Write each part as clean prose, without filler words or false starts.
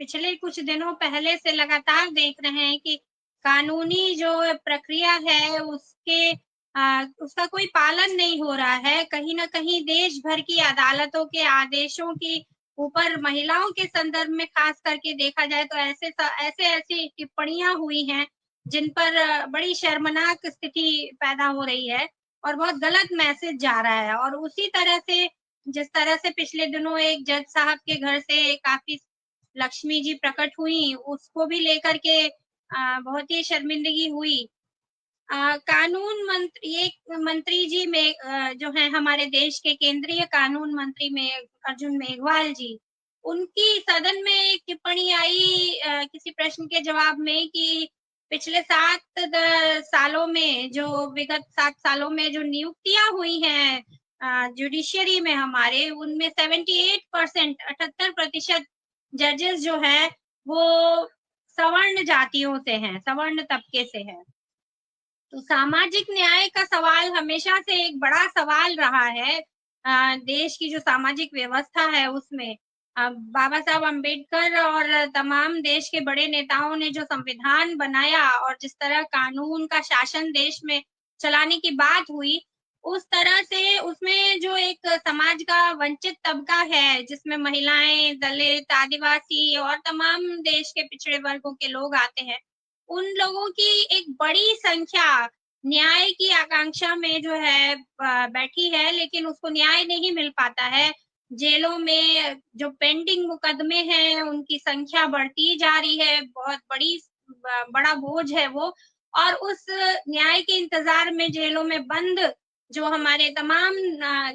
पिछले कुछ दिनों पहले से लगातार देख रहे हैं कि कानूनी जो प्रक्रिया है उसका कोई पालन नहीं हो रहा है। कहीं न कहीं देश भर की अदालतों के आदेशों की ऊपर महिलाओं के संदर्भ में ख़ास करके देखा जाए तो ऐसी टिप्पणियाँ हुई हैं, जिन पर बड़ी शर्मनाक स्थिति पैदा हो रही है और बहुत गलत मैसेज जा रहा है। और उसी तरह से जिस तरह से पिछले दिनों एक जज साहब के घर से काफ़ी लक्ष्मी जी प्रकट हुई, उसको भी लेकर के बहुत ही शर्मिंदगी हुई। कानून मंत्री एक मंत्री जी में जो है हमारे देश के केंद्रीय कानून मंत्री में अर्जुन मेघवाल जी, उनकी सदन में एक टिप्पणी आई किसी प्रश्न के जवाब में कि पिछले 7 सालों में जो विगत 7 सालों में जो नियुक्तियां हुई हैं जुडिशियरी में हमारे, उनमें 78% 78% जजेस जो है वो सवर्ण जातियों से हैं, सवर्ण तबके से हैं। तो सामाजिक न्याय का सवाल हमेशा से एक बड़ा सवाल रहा है। देश की जो सामाजिक व्यवस्था है उसमें बाबा साहब अम्बेडकर और तमाम देश के बड़े नेताओं ने जो संविधान बनाया और जिस तरह कानून का शासन देश में चलाने की बात हुई, उस तरह से उसमें जो एक समाज का वंचित तबका है, जिसमें महिलाएं, दलित, आदिवासी और तमाम देश के पिछड़े वर्गों के लोग आते हैं, उन लोगों की एक बड़ी संख्या न्याय की आकांक्षा में जो है बैठी है, लेकिन उसको न्याय नहीं मिल पाता है। जेलों में जो पेंडिंग मुकदमे हैं, उनकी संख्या बढ़ती जा रही है, बहुत बड़ा बोझ है वो। और उस न्याय के इंतजार में जेलों में बंद जो हमारे तमाम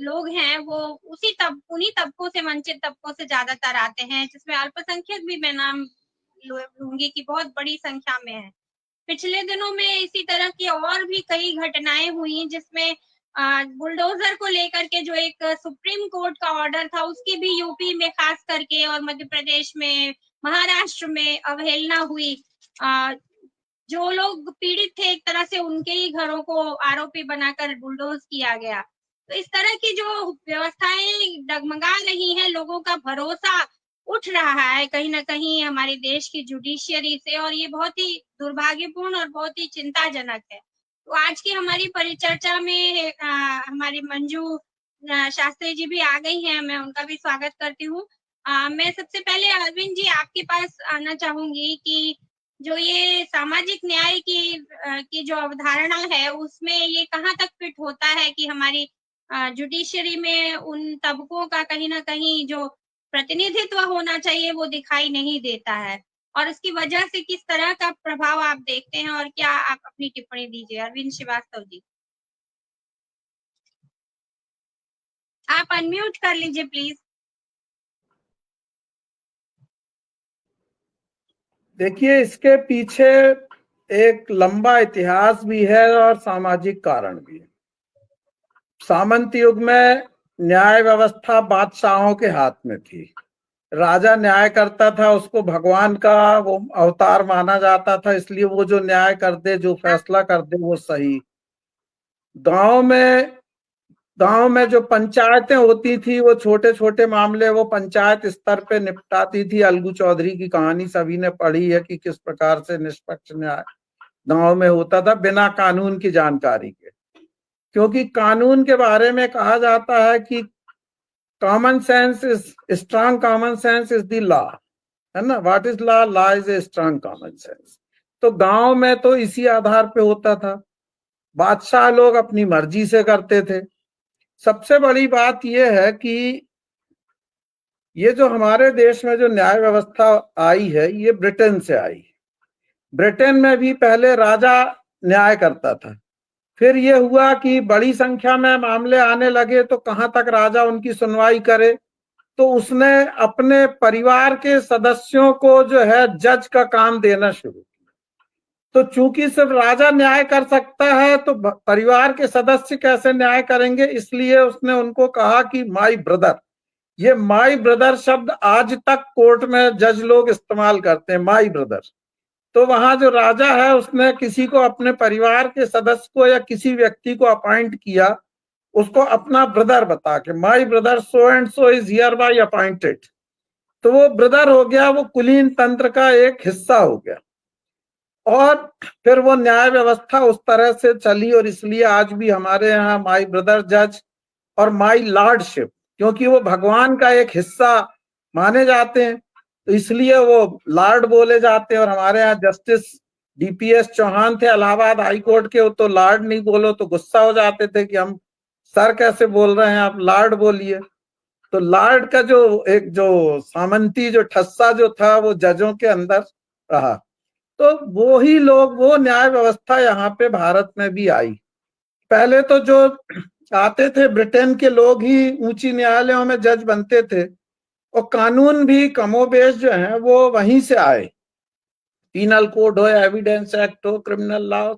लोग हैं, वो उन्हीं तबकों से, वंचित तबकों से ज्यादातर आते हैं, जिसमें अल्पसंख्यक भी मैं नाम लूंगी की बहुत बड़ी संख्या में है। पिछले दिनों में इसी तरह की और भी कई घटनाएं हुई जिसमें बुलडोजर को लेकर के जो एक सुप्रीम कोर्ट का ऑर्डर था, उसकी भी यूपी में खास करके और मध्य प्रदेश में, महाराष्ट्र में अवहेलना हुई। जो लोग पीड़ित थे एक तरह से, उनके ही घरों को आरोपी बनाकर बुलडोज किया गया। तो इस तरह की जो व्यवस्थाएं डगमगा रही हैं, लोगों का भरोसा उठ रहा है कहीं न कहीं हमारे देश की जुडिशियरी से, और ये बहुत ही दुर्भाग्यपूर्ण और बहुत ही चिंताजनक है। तो आज की हमारी परिचर्चा में हमारी मंजू शास्त्री जी भी आ गई हैं, मैं उनका भी स्वागत करती हूँ। मैं सबसे पहले अरविंद जी आपके पास आना चाहूंगी कि जो ये सामाजिक न्याय की जो अवधारणा है, उसमें ये कहाँ तक फिट होता है कि हमारी जुडिशियरी में उन तबकों का कहीं न कहीं जो प्रतिनिधित्व होना चाहिए वो दिखाई नहीं देता है, और इसकी वजह से किस तरह का प्रभाव आप देखते हैं, और क्या आप अपनी टिप्पणी दीजिए। अरविंद श्रीवास्तव जी, आप अनम्यूट कर लीजिए प्लीज। देखिए, इसके पीछे एक लंबा इतिहास भी है और सामाजिक कारण भी है। सामंत युग में न्याय व्यवस्था बादशाहों के हाथ में थी। राजा न्याय करता था, उसको भगवान का वो अवतार माना जाता था, इसलिए वो जो न्याय कर दे, जो फैसला कर दे, वो सही। गांव में जो पंचायतें होती थी, वो छोटे छोटे मामले वो पंचायत स्तर पे निपटाती थी। अलगू चौधरी की कहानी सभी ने पढ़ी है कि किस प्रकार से निष्पक्ष न्याय गांव में होता था, बिना कानून की जानकारी के। क्योंकि कानून के बारे में कहा जाता है कि common sense is strong, common sense is the law, है ना। What is law? Law is a strong common sense. तो गांव में तो इसी आधार पे होता था। बादशाह लोग अपनी मर्जी से करते थे। सबसे बड़ी बात यह है कि ये जो हमारे देश में जो न्याय व्यवस्था आई है, ये ब्रिटेन से आई। ब्रिटेन में भी पहले राजा न्याय करता था, फिर ये हुआ कि बड़ी संख्या में मामले आने लगे, तो कहां तक राजा उनकी सुनवाई करे, तो उसने अपने परिवार के सदस्यों को जो है जज का काम देना शुरू किया। तो चूंकि सिर्फ राजा न्याय कर सकता है, तो परिवार के सदस्य कैसे न्याय करेंगे, इसलिए उसने उनको कहा कि माई ब्रदर। ये माई ब्रदर शब्द आज तक कोर्ट में जज लोग इस्तेमाल करते हैं, माई ब्रदर। तो वहां जो राजा है, उसने किसी को अपने परिवार के सदस्य को या किसी व्यक्ति को अपॉइंट किया, उसको अपना ब्रदर बता के, my brother so and so is here bye appointed. तो वो ब्रदर हो गया, वो कुलीन तंत्र का एक हिस्सा हो गया। और फिर वो न्याय व्यवस्था उस तरह से चली, और इसलिए आज भी हमारे यहाँ माई ब्रदर जज और माई लॉर्डशिप, क्योंकि वो भगवान का एक हिस्सा माने जाते हैं, तो इसलिए वो लॉर्ड बोले जाते हैं। और हमारे यहाँ जस्टिस डीपीएस चौहान थे इलाहाबाद हाई कोर्ट के, वो तो लॉर्ड नहीं बोलो तो गुस्सा हो जाते थे कि हम सर कैसे बोल रहे हैं, आप लॉर्ड बोलिए। तो लॉर्ड का जो एक जो सामंती जो ठस्सा जो था वो जजों के अंदर रहा। तो वो ही लोग, वो न्याय व्यवस्था यहाँ पे भारत में भी आई। पहले तो जो आते थे ब्रिटेन के लोग ही ऊंची न्यायालयों में जज बनते थे, और कानून भी कमोबेश जो है वो वहीं से आए। पीनल कोड हो, एविडेंस एक्ट हो, क्रिमिनल लॉ,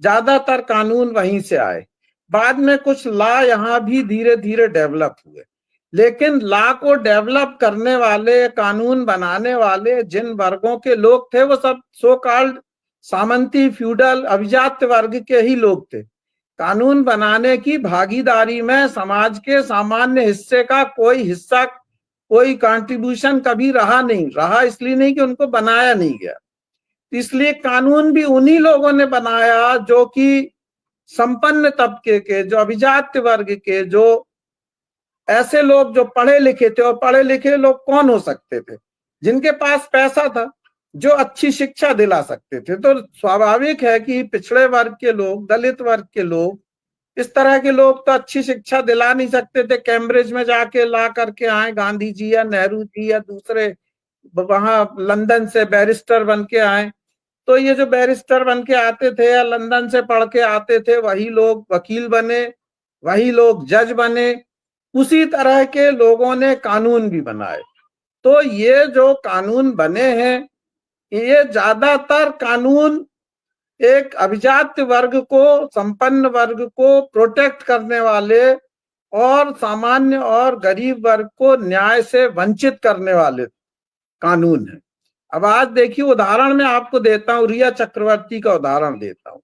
ज्यादातर कानून वहीं से आए। बाद में कुछ लॉ यहाँ भी धीरे धीरे डेवलप हुए, लेकिन लॉ को डेवलप करने वाले, कानून बनाने वाले जिन वर्गों के लोग थे वो सब सो कॉल्ड सामंती, फ्यूडल, अभिजात वर्ग के ही लोग थे। कानून बनाने की भागीदारी में समाज के सामान्य हिस्से का कोई हिस्सा, कोई कंट्रीब्यूशन कभी रहा नहीं। रहा इसलिए नहीं कि उनको बनाया नहीं गया, इसलिए कानून भी उन्हीं लोगों ने बनाया जो कि संपन्न तबके के, जो अभिजात वर्ग के, जो ऐसे लोग जो पढ़े लिखे थे। और पढ़े लिखे लोग कौन हो सकते थे? जिनके पास पैसा था, जो अच्छी शिक्षा दिला सकते थे। तो स्वाभाविक है कि पिछड़े वर्ग के लोग, दलित वर्ग के लोग, इस तरह के लोग तो अच्छी शिक्षा दिला नहीं सकते थे। कैम्ब्रिज में जाके ला करके आए गांधी जी या नेहरू जी या दूसरे, वहां लंदन से बैरिस्टर बन के आए। तो ये जो बैरिस्टर बन के आते थे या लंदन से पढ़ के आते थे, वही लोग वकील बने, वही लोग जज बने। उसी तरह के लोगों ने कानून भी बनाए। तो ये जो कानून बने हैं, ये ज्यादातर कानून एक अभिजात वर्ग को, संपन्न वर्ग को प्रोटेक्ट करने वाले और सामान्य और गरीब वर्ग को न्याय से वंचित करने वाले कानून है। अब आज देखिए, उदाहरण मैं आपको देता हूं, रिया चक्रवर्ती का उदाहरण देता हूं।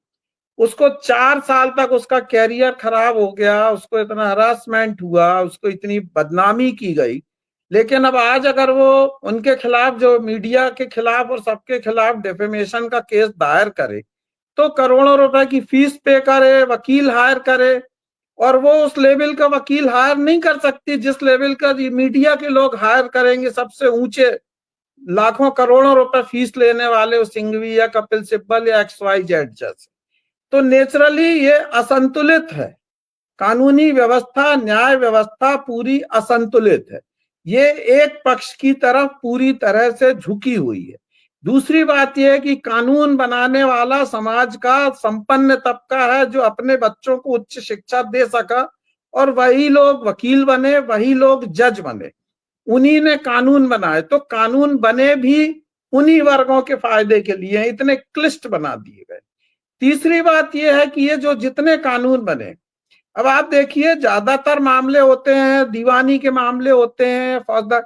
उसको 4 साल तक उसका कैरियर खराब हो गया, उसको इतना हरासमेंट हुआ, उसको इतनी बदनामी की गई। लेकिन अब आज अगर वो उनके खिलाफ, जो मीडिया के खिलाफ और सबके खिलाफ डिफेमेशन का केस दायर करे, तो करोड़ों रुपए की फीस पे करे, वकील हायर करे, और वो उस लेवल का वकील हायर नहीं कर सकती जिस लेवल का मीडिया के लोग हायर करेंगे। सबसे ऊंचे लाखों करोड़ों रुपए फीस लेने वाले सिंघवी या कपिल सिब्बल या XYZ जैसे। तो नेचुरली ये असंतुलित है, कानूनी व्यवस्था, न्याय व्यवस्था पूरी असंतुलित है। ये एक पक्ष की तरफ पूरी तरह से झुकी हुई है। दूसरी बात यह है कि कानून बनाने वाला समाज का संपन्न तबका है, जो अपने बच्चों को उच्च शिक्षा दे सका, और वही लोग वकील बने, वही लोग जज बने, उन्हीं ने कानून बनाए। तो कानून बने भी उन्हीं वर्गों के फायदे के लिए, इतने क्लिष्ट बना दिए गए। तीसरी बात यह है कि ये जो जितने कानून बने, अब आप देखिए ज्यादातर मामले होते हैं, दीवानी के मामले होते हैं, फौजदार।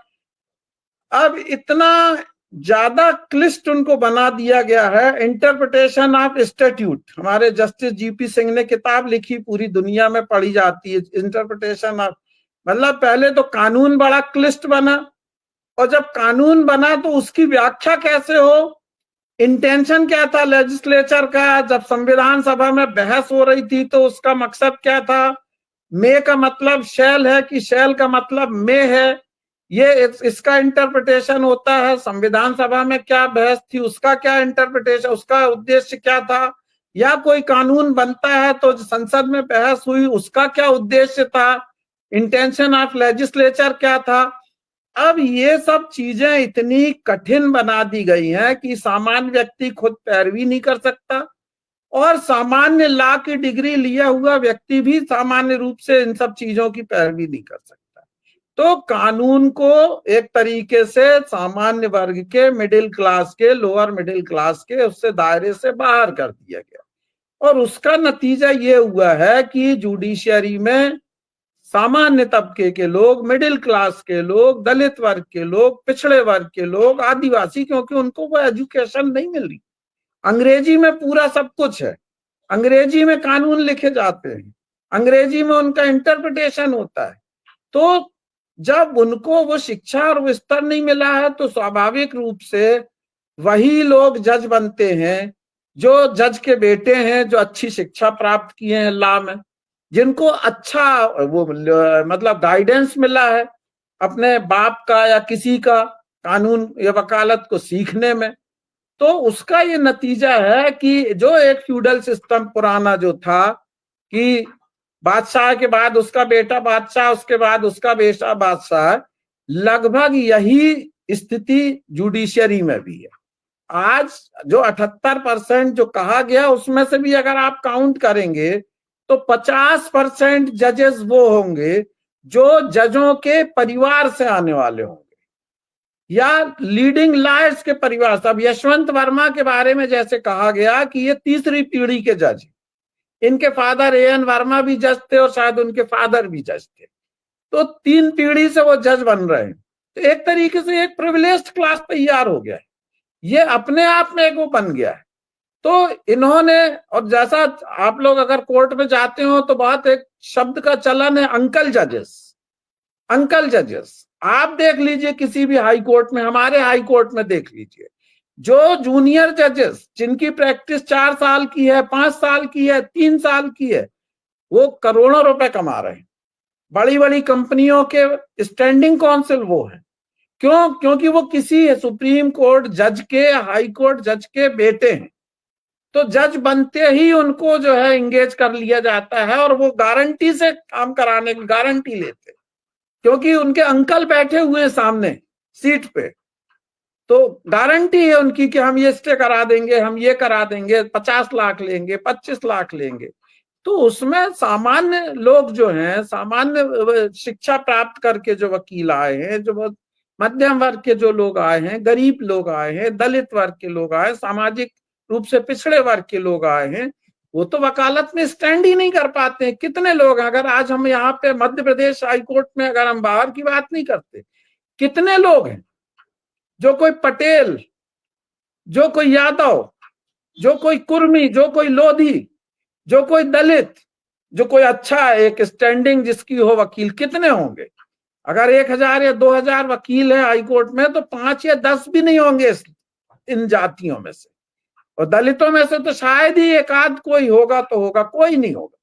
अब इतना ज्यादा क्लिष्ट उनको बना दिया गया है। इंटरप्रिटेशन ऑफ स्टैट्यूट, हमारे जस्टिस जीपी सिंह ने किताब लिखी, पूरी दुनिया में पढ़ी जाती है, इंटरप्रिटेशन ऑफ। मतलब पहले तो कानून बड़ा क्लिष्ट बना, और जब कानून बना तो उसकी व्याख्या कैसे हो, इंटेंशन क्या था लेजिस्लेचर का। जब संविधान सभा में बहस हो रही थी तो उसका मकसद क्या था। मे का मतलब शैल है कि शैल का मतलब मे है, ये इसका इंटरप्रिटेशन होता है। संविधान सभा में क्या बहस थी, उसका क्या इंटरप्रिटेशन, उसका उद्देश्य क्या था। या कोई कानून बनता है तो संसद में बहस हुई, उसका क्या उद्देश्य था, इंटेंशन ऑफ लेजिस्लेचर क्या था। अब ये सब चीजें इतनी कठिन बना दी गई हैं कि सामान्य व्यक्ति खुद पैरवी नहीं कर सकता, और सामान्य लॉ की डिग्री लिया हुआ व्यक्ति भी सामान्य रूप से इन सब चीजों की पैरवी नहीं कर सकता। तो कानून को एक तरीके से सामान्य वर्ग के, मिडिल क्लास के, लोअर मिडिल क्लास के, उससे दायरे से बाहर कर दिया गया। और उसका नतीजा ये हुआ है कि जुडिशियरी में सामान्य तबके के लोग, मिडिल क्लास के लोग, दलित वर्ग के लोग, पिछड़े वर्ग के लोग, आदिवासी, क्योंकि उनको वो एजुकेशन नहीं मिल रही। अंग्रेजी में पूरा सब कुछ है, अंग्रेजी में कानून लिखे जाते हैं, अंग्रेजी में उनका इंटरप्रिटेशन होता है। तो जब उनको वो शिक्षा और विस्तार नहीं मिला है तो स्वाभाविक रूप से वही लोग जज बनते हैं जो जज के बेटे हैं, जो अच्छी शिक्षा प्राप्त किए हैं लॉ में, जिनको अच्छा वो मतलब गाइडेंस मिला है अपने बाप का या किसी का कानून या वकालत को सीखने में। तो उसका ये नतीजा है कि जो एक फ्यूडल सिस्टम पुराना जो था कि बादशाह के बाद उसका बेटा बादशाह, उसके बाद उसका बेटा बादशाह, लगभग यही स्थिति जुडिशियरी में भी है। आज जो 78% जो कहा गया उसमें से भी अगर आप काउंट करेंगे तो 50% जजेस वो होंगे जो जजों के परिवार से आने वाले होंगे या लीडिंग लॉयर्स के परिवार से। अब यशवंत वर्मा के बारे में जैसे कहा गया कि ये तीसरी पीढ़ी के जज, इनके फादर एएन वर्मा भी जज थे और शायद उनके फादर भी जज थे, तो 3 पीढ़ी से वो जज बन रहे हैं। तो एक तरीके से एक प्रिविलेज्ड क्लास तैयार हो गया है, ये अपने आप में एक वो बन गया है। तो इन्होंने, और जैसा आप लोग अगर कोर्ट में जाते हो तो बहुत एक शब्द का चलन है अंकल जजेस। अंकल जजेस आप देख लीजिए किसी भी हाई कोर्ट में, हमारे हाई कोर्ट में देख लीजिए, जो जूनियर जजेस जिनकी प्रैक्टिस 4 साल की है, 5 साल की है, 3 साल की है, वो करोड़ों रुपए कमा रहे हैं। बड़ी बड़ी कंपनियों के स्टैंडिंग काउंसिल वो है। क्यों? क्योंकि वो किसी सुप्रीम कोर्ट जज के, हाई कोर्ट जज के बेटे हैं। तो जज बनते ही उनको जो है इंगेज कर लिया जाता है और वो गारंटी से काम कराने की गारंटी लेते हैं, क्योंकि उनके अंकल बैठे हुए हैं सामने सीट पे, तो गारंटी है उनकी कि हम ये स्टे करा देंगे, हम ये करा देंगे, 50 लाख लेंगे, 25 लाख लेंगे। तो उसमें सामान्य लोग जो हैं, सामान्य शिक्षा प्राप्त करके जो वकील आए हैं, जो मध्यम वर्ग के जो लोग आए हैं, गरीब लोग आए हैं, दलित वर्ग के लोग आए, सामाजिक रूप से पिछड़े वर्ग के लोग आए हैं, वो तो वकालत में स्टैंड ही नहीं कर पाते हैं। कितने लोग, अगर आज हम यहाँ पे मध्य प्रदेश हाईकोर्ट में, अगर हम बाहर की बात नहीं करते, कितने लोग हैं, जो कोई पटेल, जो कोई यादव, जो कोई कुर्मी, जो कोई लोधी, जो कोई दलित, जो कोई अच्छा एक स्टैंडिंग जिसकी हो वकील, कितने होंगे? अगर 1000 या 2000 वकील है हाईकोर्ट में तो 5 या 10 भी नहीं होंगे इन जातियों में से, और दलितों में से तो शायद ही एक आध कोई होगा, तो होगा, कोई नहीं होगा,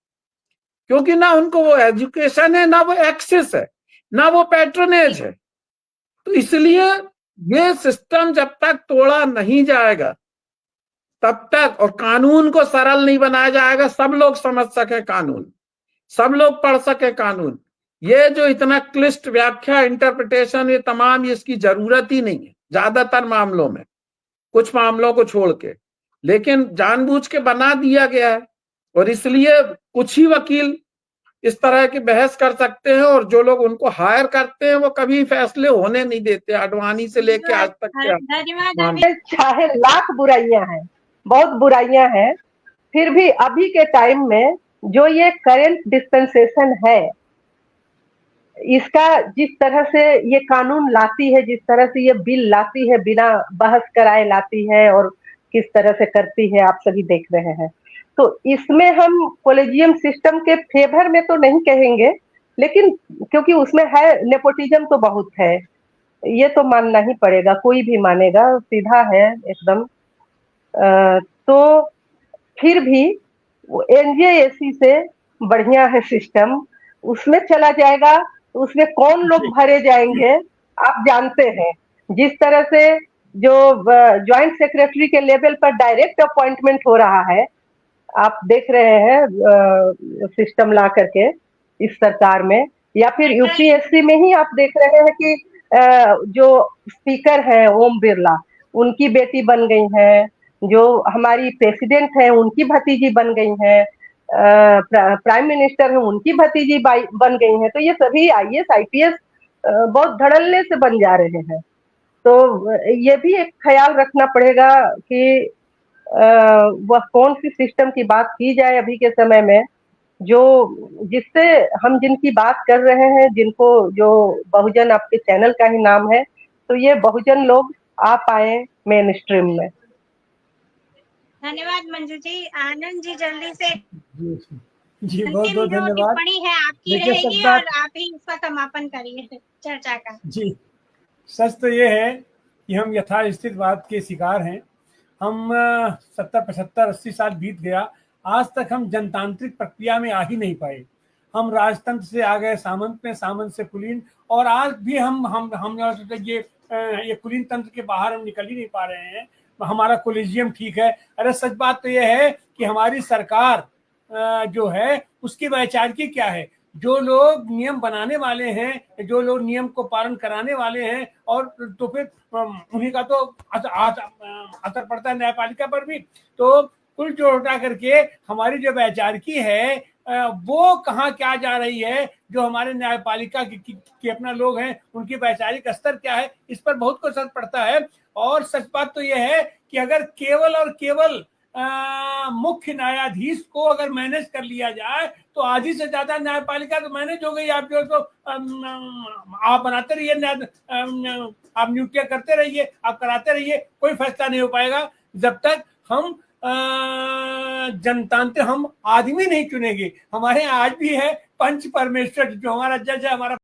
क्योंकि ना उनको वो एजुकेशन है, ना वो एक्सेस है, ना वो पैट्रनेज है। तो इसलिए ये सिस्टम जब तक तोड़ा नहीं जाएगा तब तक, और कानून को सरल नहीं बनाया जाएगा, सब लोग समझ सके कानून, सब लोग पढ़ सके कानून, ये जो इतना क्लिष्ट व्याख्या, इंटरप्रिटेशन, ये तमाम, ये इसकी जरूरत ही नहीं है ज्यादातर मामलों में, कुछ मामलों को छोड़ के, लेकिन जानबूझ के बना दिया गया है। और इसलिए कुछ ही वकील इस तरह की बहस कर सकते हैं, और जो लोग उनको हायर करते हैं वो कभी फैसले होने नहीं देते, आडवाणी से लेके आज तक के। धन्यवाद। चाहे लाख बुराइयां हैं, बहुत बुराइयां हैं, फिर भी अभी के टाइम में जो ये करंट डिस्पेंसेशन है, इसका जिस तरह से ये कानून लाती है, जिस तरह से ये बिल लाती है, बिना बहस कराए लाती है और किस तरह से करती है, आप सभी देख रहे हैं। तो इसमें हम कॉलेजियम सिस्टम के फेवर में तो नहीं कहेंगे, लेकिन क्योंकि उसमें है नेपोटिज्म तो बहुत है, ये तो मानना ही पड़ेगा, कोई भी मानेगा, सीधा है एकदम। तो फिर भी एनजेएसी से बढ़िया है सिस्टम, उसमें चला जाएगा तो उसमें कौन लोग भरे जाएंगे आप जानते हैं। जिस तरह से जो ज्वाइंट सेक्रेटरी के लेवल पर डायरेक्ट अपॉइंटमेंट हो रहा है, आप देख रहे हैं सिस्टम ला करके इस सरकार में, या फिर यूपीएससी में ही आप देख रहे हैं कि जो स्पीकर है ओम बिरला, उनकी बेटी बन गई है, जो हमारी प्रेसिडेंट है उनकी भतीजी बन गई है, प्राइम मिनिस्टर है उनकी भतीजी बन गई है। तो ये सभी आईएएस आईपीएस बहुत धड़ल्ले से बन जा रहे हैं। तो ये भी एक ख्याल रखना पड़ेगा कि वह कौन सी सिस्टम की बात की जाए अभी के समय में, जो जिससे हम जिनकी बात कर रहे हैं, जिनको, जो बहुजन आपके चैनल का ही नाम है, तो ये बहुजन लोग आ पाए मेन स्ट्रीम में। धन्यवाद मंजू जी। आनंद जी जल्दी से। जी, बहुत अंतिम बहुत जो धन्यवाद। टिप्पणी है आपकी देखिए, रहेगी सच और बात, आप ही इसका समापन करिए चर्चा का। जी, सच तो ये है कि हम यथास्थितिवाद के शिकार हैं। हम 70, 75, 80 साल बीत गया, आज तक हम जनतांत्रिक प्रक्रिया में आ ही नहीं पाए। हम राजतंत्र से आ गए सामंत में, सामंत से कुलीन, और आज भी हम ये कुलीन तंत्र के बाहर हम निकल ही नहीं पा रहे हैं। हमारा कोलिजियम ठीक है। अरे सच बात तो ये है कि हमारी सरकार जो है उसकी वैचारिकी क्या है। जो लोग नियम बनाने वाले हैं, जो लोग नियम को पालन कराने वाले हैं, और तो फिर उन्हीं का तो असर पड़ता है न्यायपालिका पर भी। तो कुल जोड़ा करके हमारी जो वैचारिकी है वो कहाँ क्या जा रही है, जो हमारे न्यायपालिका के अपना लोग हैं उनकी वैचारिक स्तर क्या है, इस पर बहुत कुछ असर पड़ता है। और सच बात तो यह है कि अगर केवल और केवल मुख्य न्यायाधीश को अगर मैनेज कर लिया जाए तो आधी से ज्यादा न्यायपालिका तो मैनेज हो गई। आप जो तो आप बनाते रहिए, आप नियुक्तियां करते रहिए, आप कराते रहिए, कोई फैसला नहीं हो पाएगा जब तक हम जनतांत्रिक हम आदमी नहीं चुनेंगे। हमारे यहाँ आज भी है पंच परमेश्वर, जो हमारा जज है, हमारा